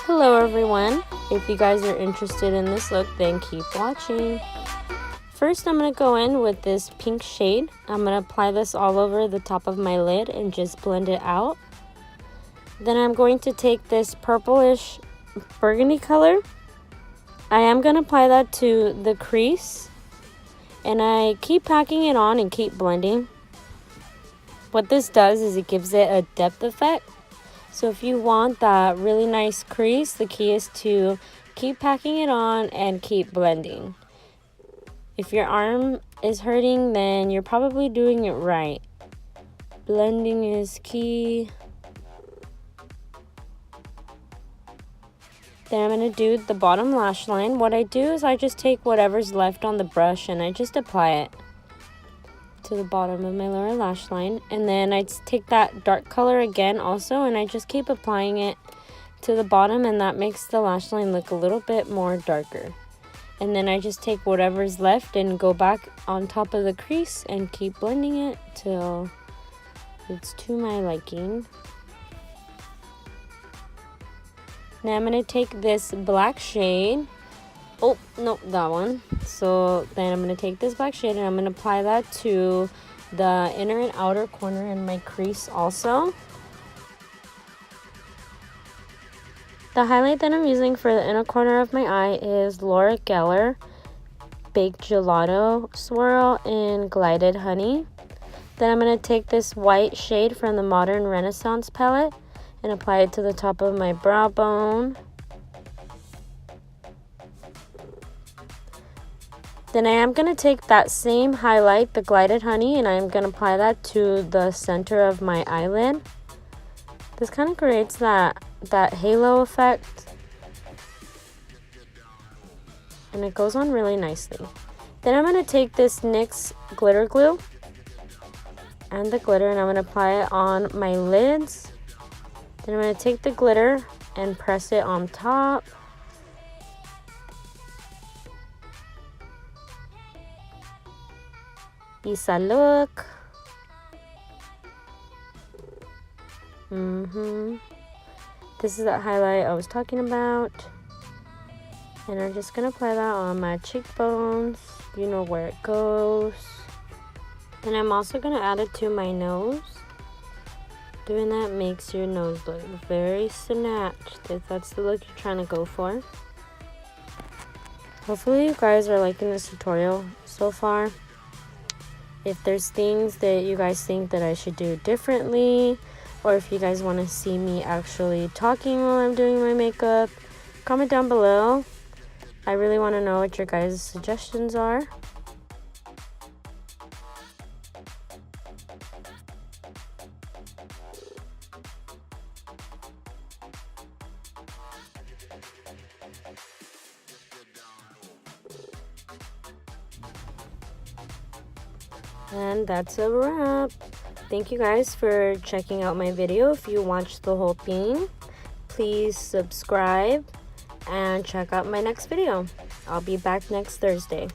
Hello everyone. If you guys are interested in this look, then keep watching. First, I'm going to go in with this pink shade. I'm going to apply this all over the top of my lid and just blend it out. Then I'm going to take this purplish burgundy color. I am going to apply that to the crease. And I keep packing it on and keep blending. What this does is it gives it a depth effect. So if you want that really nice crease, the key is to keep packing it on and keep blending. If your arm is hurting, then you're probably doing it right. Blending is key. Then I'm going to do the bottom lash line. What I do is I just take whatever's left on the brush and I just apply it to the bottom of my lower lash line. And then I take that dark color again also and I just keep applying it to the bottom, and that makes the lash line look a little bit more darker. And then I just take whatever's left and go back on top of the crease and keep blending it till it's to my liking. Now I'm going to take this black shade. Oh, no, that one. So then I'm going to take this black shade and I'm going to apply that to the inner and outer corner in my crease also. The highlight that I'm using for the inner corner of my eye is Laura Geller Baked Gelato Swirl in Glided Honey. Then I'm going to take this white shade from the Modern Renaissance palette and apply it to the top of my brow bone. Then I am going to take that same highlight, the Glided Honey, and I'm going to apply that to the center of my eyelid. This kind of creates that halo effect. And it goes on really nicely. Then I'm going to take this NYX glitter glue and the glitter, and I'm going to apply it on my lids. Then I'm going to take the glitter and press it on top. Isa look. This is that highlight I was talking about. And I'm just going to apply that on my cheekbones. You know where it goes. Then I'm also going to add it to my nose. Doing that makes your nose look very snatched, if that's the look you're trying to go for. Hopefully you guys are liking this tutorial so far. If there's things that you guys think that I should do differently, or if you guys want to see me actually talking while I'm doing my makeup, comment down below. I really want to know what your guys' suggestions are. And that's a wrap. Thank you guys for checking out my video. If you watched the whole thing, please subscribe and check out my next video. I'll be back next Thursday.